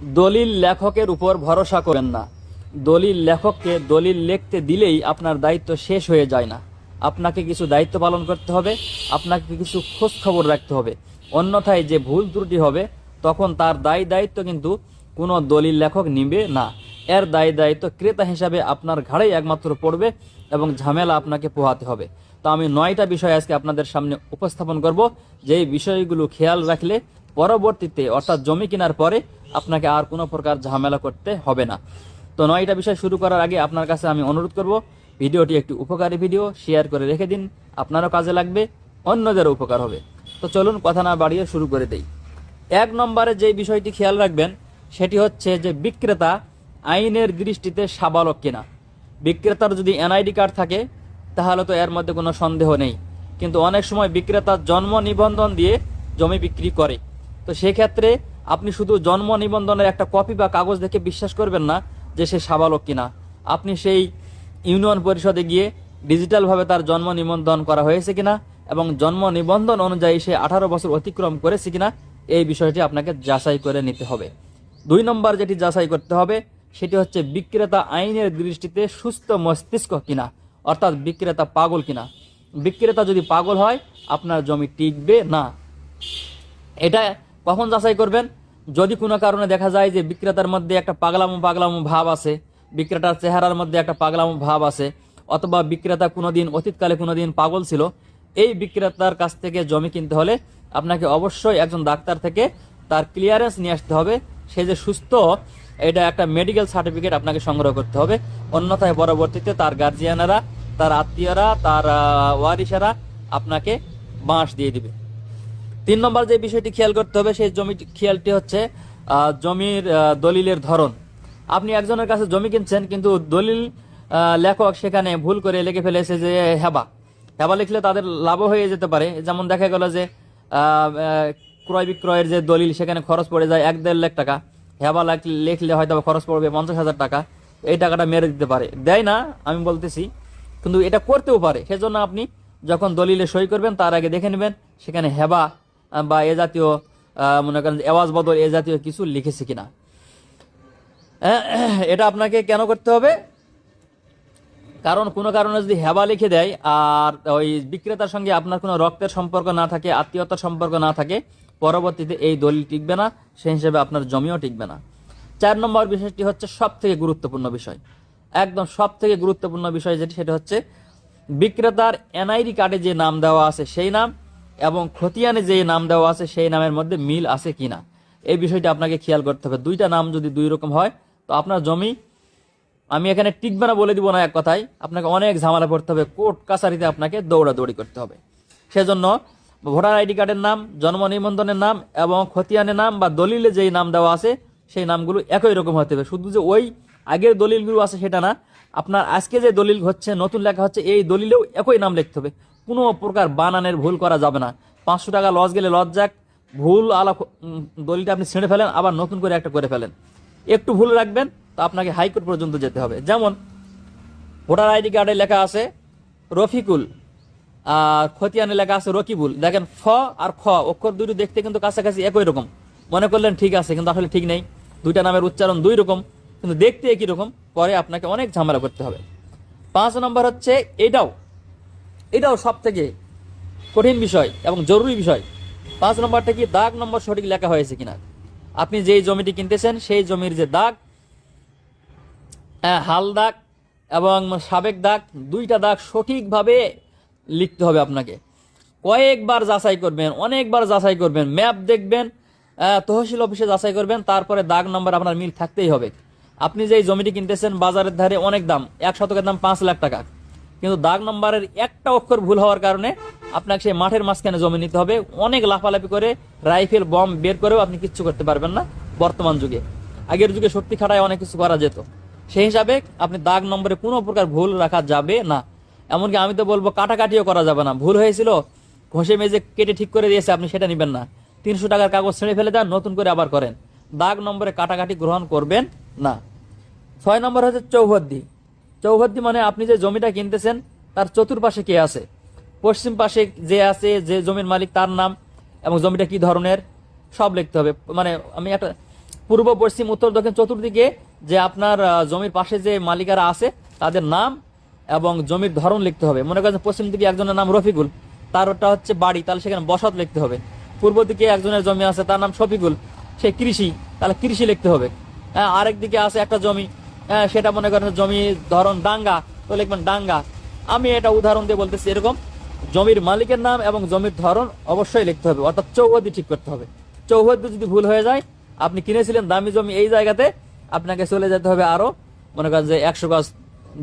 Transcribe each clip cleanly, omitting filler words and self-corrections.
দলিল লেখকের উপর ভরসা করেন না। দলিল লেখককে দলিল লিখতে দিলেই আপনার দায়িত্ব শেষ হয়ে যায় না। আপনাকে কিছু দায়িত্ব পালন করতে হবে, আপনাকে কিছু খোঁজ খবর রাখতে হবে। অন্যথায় যে ভুল ত্রুটি হবে তখন তার দায় দায়িত্ব কিন্তু কোনো দলিল লেখক নিবে না। এর দায় দায়িত্ব ক্রেতা হিসাবে আপনার ঘাড়েই একমাত্র পড়বে এবং ঝামেলা আপনাকে পোহাতে হবে। তো আমি 9টা বিষয় আজকে আপনাদের সামনে উপস্থাপন করব, যেই বিষয়গুলো খেয়াল রাখলে পরবর্তীতে অর্থাৎ জমি কেনার পরে আপনাকে আর কোনো প্রকার ঝামেলা করতে হবে না। তো 9টা বিষয় শুরু করার আগে আপনার কাছে আমি অনুরোধ করব, ভিডিওটি একটি উপকারী ভিডিও, শেয়ার করে রেখে দিন, আপনারও কাজে লাগবে, অন্যদেরও উপকার হবে। তো চলুন কথা না বাড়িয়ে শুরু করে দেই। 1 নম্বরে যে বিষয়টি খেয়াল রাখবেন সেটি হচ্ছে যে বিক্রেতা আইনের দৃষ্টিতে সাবালক কিনা। বিক্রেতার যদি এনআইডি কার্ড থাকে তাহলে তো এর মধ্যে কোনো সন্দেহ নেই, কিন্তু অনেক সময় বিক্রেতা জন্ম নিবন্ধন দিয়ে জমি বিক্রি করে। তো সেক্ষেত্রে আপনি শুধু জন্ম নিবন্ধনের একটা কপি বা কাগজ দেখে বিশ্বাস করবেন না যে সে সাবালক কিনা। আপনি সেই ইউনিয়ন পরিষদে গিয়ে ডিজিটালভাবে তার জন্ম নিবন্ধন করা হয়েছে কিনা এবং জন্ম নিবন্ধন অনুযায়ী সে 18 বছর অতিক্রম করেছে কিনা এই বিষয়টি আপনাকে যাচাই করে নিতে হবে। 2 নম্বর যেটি যাচাই করতে হবে সেটি হচ্ছে বিক্রেতা আইনের দৃষ্টিতে সুস্থ মস্তিষ্ক কিনা, অর্থাৎ বিক্রেতা পাগল কিনা। বিক্রেতা যদি পাগল হয় আপনার জমি টিকবে না। এটা কখন যাচাই করবেন? যদি কোনো কারণে দেখা যায় যে বিক্রেতার মধ্যে একটা পাগলামো পাগলামো ভাব আছে, বিক্রেতার চেহারার মধ্যে একটা পাগলামো ভাব আছে, অথবা বিক্রেতা কোনোদিন অতীতকালে কোনোদিন পাগল ছিল, এই বিক্রেতার কাছ থেকে জমি কিনতে হলে আপনাকে অবশ্যই একজন ডাক্তার থেকে তার ক্লিয়ারেন্স নিয়ে আসতে হবে সে যে সুস্থ, এটা একটা মেডিকেল সার্টিফিকেট আপনাকে সংগ্রহ করতে হবে। অন্যথায় পরবর্তীতে তার গার্জিয়ানেরা, তার আত্মীয়রা, তার ওয়ারিশেরা আপনাকে বাঁশ দিয়ে দিবে। 3 নম্বর যে বিষয়টি খেয়াল করতে হবে সেই খেয়ালটি হচ্ছে জমির দলিলের ধরন। আপনি একজনের কাছে জমি কিনছেন কিন্তু দলিল লেখক সেখানে ভুল করে লিখে ফেলেছে যে হেবা লিখলে তাদের লাভও হয়ে যেতে পারে। যেমন দেখা গেল যে ক্রয় বিক্রয়ের যে দলিল সেখানে খরচ পড়ে যায় 1-1.5 লাখ টাকা, হেবা লিখলে হয়তো খরচ পড়বে 50,000 টাকা। এই টাকাটা মেরে দিতে পারে, দেয় না আমি বলতেছি, কিন্তু এটা করতেও পারে। সেজন্য আপনি যখন দলিলে সই করবেন তার আগে দেখে নেবেন সেখানে হেবা বা এ জাতীয় মনে করেন আওয়াজ বদল এ জাতীয় কিছু লিখেছে কিনা। এটা আপনাকে কেন করতে হবে? কারণ কোনো কারণে যদি হেবা লিখে দেয় আর ওই বিক্রেতার সঙ্গে আপনার কোনো রক্তের সম্পর্ক না থাকে, আত্মীয়তার সম্পর্ক না থাকে, পরবর্তীতে এই দলিল টিকবে না, সেই হিসেবে আপনার জমিও টিকবে না। 4 নম্বর বিষয়টি হচ্ছে সব থেকে গুরুত্বপূর্ণ বিষয়, একদম সব থেকে গুরুত্বপূর্ণ বিষয় যেটি, সেটা হচ্ছে বিক্রেতার এনআইডি কার্ডে যে নাম দেওয়া আছে সেই নাম এবং খতিয়ানে যে নাম দেওয়া আছে সেই নামের মধ্যে মিল আছে কিনা, এই বিষয়টা আপনাকে খেয়াল করতে হবে। 2টা নাম যদি 2 রকম হয় তো আপনার জমি, আমি এখানে টিকবে না বলে দিব না, এক কথায় আপনাকে অনেক ঝামেলা পড়তে হবে, কোর্ট কাছারিতে আপনাকে দৌড়াদৌড়ি করতে হবে। সেজন্য ভোটার আইডি কার্ডের নাম, জন্ম নিবন্ধনের নাম এবং খতিয়ানের নাম বা দলিলে যেই নাম দেওয়া আছে সেই নামগুলো একই রকম হতে হবে। শুধু যে ওই আগের দলিলগুলো আছে সেটা না, আপনার আজকে যে দলিল হচ্ছে, নতুন লেখা হচ্ছে, এই দলিলেও একই নাম লিখতে হবে। কোনো প্রকার বানানের ভুল করা যাবে না। 500 টাকা লস গেলে লস যাক, ভুল আলা দলিলটা আপনি ছেড়ে ফেলেন, আবার নতুন করে একটা করে ফেলেন। একটু ভুল রাখবেন তো আপনাকে হাইকোর্ট পর্যন্ত যেতে হবে। যেমন ভোটার আইডি কার্ডে লেখা আছে রফিকুল আর খতিয়ানে লেখা আছে রকিবুল, দেখেন ফ আর খ অক্ষর দুটো দেখতে কিন্তু কাছাকাছি একই রকম, মনে করলেন ঠিক আছে, কিন্তু আসলে ঠিক নেই। 2টা নামের উচ্চারণ 2 রকম কিন্তু দেখতে একই রকম, পরে আপনাকে অনেক ঝামেলা করতে হবে। 5 নম্বর হচ্ছে এটাও সব থেকে কঠিন বিষয় এবং জরুরি বিষয়। 5 নম্বরটা কি, দাগ নম্বর সঠিক লেখা হয়েছে কিনা। আপনি যেই জমিটি কিনতেছেন সেই জমির যে দাগ, হাল দাগ এবং সাবেক দাগ, 2টা দাগ সঠিকভাবে লিখতে হবে আপনাকে। কয়েকবার যাচাই করবেন, অনেকবার যাচাই করবেন, ম্যাপ দেখবেন, তহসিল অফিসে যাচাই করবেন, তারপরে দাগ নম্বর আপনার মিল থাকতেই হবে। আপনি যেই জমিটি কিনতেছেন বাজারের ধারে অনেক দাম, 1 শতকের দাম 5 লাখ টাকা, কিন্তু দাগ নম্বরের একটা অক্ষর ভুল হওয়ার কারণে আপনাকে সেই মাঠের মাঝখানে জমি নিতে হবে। অনেক লাফালাফি করে রাইফেল বম বের করেও আপনি কিচ্ছু করতে পারবেন না বর্তমান যুগে। আগের যুগে শক্তি খাটায় অনেক কিছু করা যেত। সেই হিসাবে আপনি দাগ নম্বরে কোনো প্রকার ভুল রাখা যাবে না। এমনকি আমি তো বলবো কাটাকাটিও করা যাবে না। ভুল হয়েছিল ঘষে মেজে কেটে ঠিক করে দিয়েছে, আপনি সেটা নেবেন না। 300 টাকার কাগজ ছেড়ে ফেলে দেন, নতুন করে আবার করেন। দাগ নম্বরে কাটাকাটি গ্রহণ করবেন না। 6 নম্বর হচ্ছে চৌহদ্দি। চৌহদ্দি মানে আপনি যে জমিটা কিনতেছেন তার চতুর্পাশে কে আছে, পশ্চিম পাশে যে আছে, যে জমির মালিক তার নাম এবং জমিটা কি ধরনের সব লিখতে হবে। মানে আমি একটা পূর্ব পশ্চিম উত্তর দক্ষিণ চতুর্দিকে যে আপনার জমির পাশে যে মালিকারা আছে তাদের নাম এবং জমির ধরন লিখতে হবে। মনে করেন পশ্চিম দিকে একজনের নাম রফিকুল, তারটা হচ্ছে বাড়ি, তাহলে সেখানে বসত লিখতে হবে। পূর্ব দিকে একজনের জমি আছে তার নাম শফিকুল, সে কৃষি, তাহলে কৃষি লিখতে হবে। হ্যাঁ, আরেক দিকে আছে একটা জমি, সেটা মনে করেন জমি ধরন ডাঙ্গা, তো লিখবেন ডাঙ্গা। আমি এটা উদাহরণ দিয়ে বলতেছি। এরকম জমির মালিকের নাম এবং জমির ধরন অবশ্যই লিখতে হবে, অর্থাৎ চৌহদ্দি ঠিক করতে হবে। চৌহদ্দি যদি ভুল হয়ে যায়, আপনি কিনেছিলেন দামি জমি এই জায়গাতে, আপনাকে চলে যেতে হবে আরো মনে করেন যে 100 গজ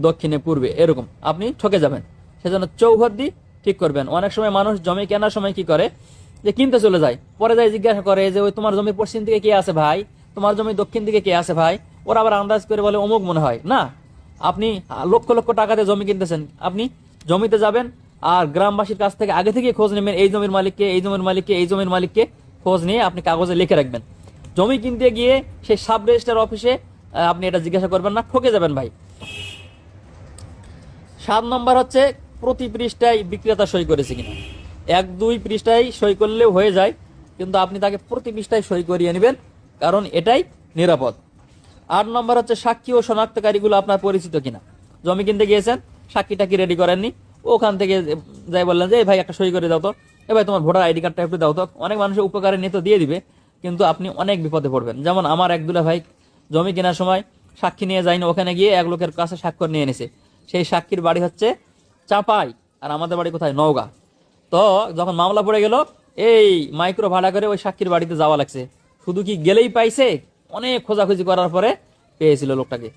দক্ষিণে পূর্বে, এরকম আপনি ঠকে যাবেন। সেজন্য চৌহদ্দি ঠিক করবেন। অনেক সময় মানুষ জমি কেনার সময় কি করে, যে কিনতে চলে যায়, পরে যায় জিজ্ঞাসা করে যে ওই তোমার জমি পশ্চিম দিকে কে আছে ভাই, তোমার জমি দক্ষিণ দিকে কে আছে ভাই, ওরা আবার আন্দাজ করে বলে অমুক মনে হয়। না, আপনি লক্ষ লক্ষ টাকাতে জমি কিনতেছেন, আপনি জমিতে যাবেন আর গ্রামবাসীর কাছ থেকে আগে থেকে খোঁজ নেবেন, এই জমির মালিককে, এই জমির মালিককে, এই জমির মালিককে খোঁজ নিয়ে আপনি কাগজে লিখে রাখবেন। জমি কিনতে গিয়ে সেই সাব রেজিস্ট্রার অফিসে আপনি এটা জিজ্ঞাসা করবেন না, ঠকে যাবেন ভাই। 7 নম্বর হচ্ছে প্রতি পৃষ্ঠায় বিক্রেতা সই করেছে কিনা। 1-2 পৃষ্ঠায় সই করলেও হয়ে যায়, কিন্তু আপনি তাকে প্রতি পৃষ্ঠায় সই করিয়ে নেবেন, কারণ এটাই নিরাপদ। 8 নম্বর হচ্ছে সাক্ষী ও শনাক্তকারীগুলো আপনার পরিচিত কিনা। জমি কিনতে গিয়েছেন, সাক্ষীটা কি রেডি করেননি, ওখান থেকে যাই বললেন যে ভাই একটা সই করে দাও তো, ভাই তোমার ভোটার আইডি কার্ডটা একটু দাও তো। অনেক মানুষের উপকারে নিয়ে তো দিয়ে দিবে, কিন্তু আপনি অনেক বিপদে পড়বেন। যেমন আমার এক দুলা ভাই জমি কেনার সময় সাক্ষী নিয়ে যায়নি, ওখানে গিয়ে এক লোকের কাছে স্বাক্ষর নিয়ে এনেছে। সেই সাক্ষীর বাড়ি হচ্ছে চাপাই, আর আমাদের বাড়ি কোথায়, নওগাঁ। তো যখন মামলা পড়ে গেল, এই মাইক্রো ভাড়া করে ওই সাক্ষীর বাড়িতে যাওয়া লাগছে। শুধু কি গেলেই পাইছে, অনেক খোঁজাখুঁজি করার পরে পেয়েছিল লোকটাকে।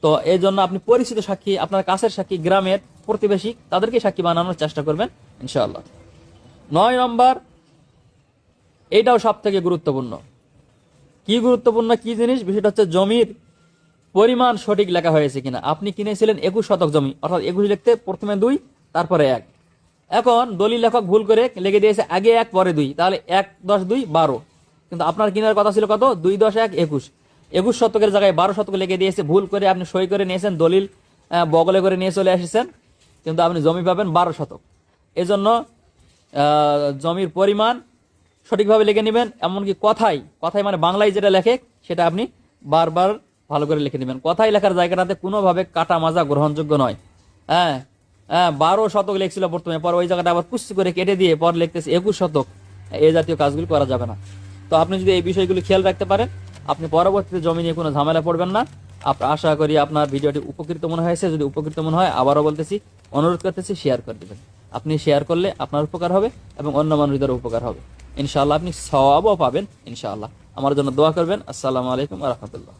তো এই জন্য আপনি পরিচিত সাক্ষী, আপনার কাছের সাক্ষী, গ্রামের প্রতিবেশী, তাদেরকে সাক্ষী বানানোর চেষ্টা করবেন ইনশাআল্লাহ। 9 নম্বর, এইটাও সব থেকে গুরুত্বপূর্ণ। কি গুরুত্বপূর্ণ, কি জিনিস, বিষয়টা হচ্ছে জমির পরিমাণ সঠিক লেখা হয়েছে কিনা। আপনি কিনেছিলেন 21 শতক জমি, অর্থাৎ 21 লিখতে প্রথমে 2 তারপরে 1। এখন দলিল লেখক ভুল করে লিখে দিয়েছে আগে 1 পরে 2, তাহলে 1 10 2 12, কিন্তু আপনার কেনার কথা ছিল কত, 2 10 1 21। 21 শতকের জায়গায় 12 শতক লিখে দিয়েছে, ভুল করে আপনি সই করে নিয়েছেন, দলিল বগলে করে নিয়ে চলে এসেছেন, কিন্তু আপনি জমি পাবেন 12 শতক। এজন্য জমির পরিমাণ সঠিকভাবে লিখে নেবেন। এমনকি কথায় মানে বাংলায় যেটা লেখে সেটা আপনি বারবার ভালো করে লিখে নেবেন। কথায় লেখার জায়গাটাতে কোনোভাবে কাটা মাজা গ্রহণযোগ্য নয়। হ্যাঁ, 12 শতক লিখছিল প্রথমে, পর ওই জায়গাটা আবার কুস্তি করে কেটে দিয়ে পর লিখতেছে 21 শতক। এই জাতীয় কাজগুলি করা যাবে না। তো আপনি যদি এই বিষয়গুলি খেয়াল রাখতে পারেন, আপনি পরবর্তীতে জমি নিয়ে কোনো ঝামেলা পড়বেন না। আশা করি আপনার ভিডিওটি উপকৃত মনে হয়েছে। যদি উপকৃত মনে হয়, আবারও বলতেছি, অনুরোধ করতেছি, শেয়ার করে দেবেন। আপনি শেয়ার করলে আপনার উপকার হবে এবং অন্য মানুষদেরও উপকার হবে ইনশাআল্লাহ। আপনি সওয়াবও পাবেন ইনশাআল্লাহ। আমার জন্য দোয়া করবেন। আসসালামু আলাইকুম ওয়া রাহমাতুল্লাহ।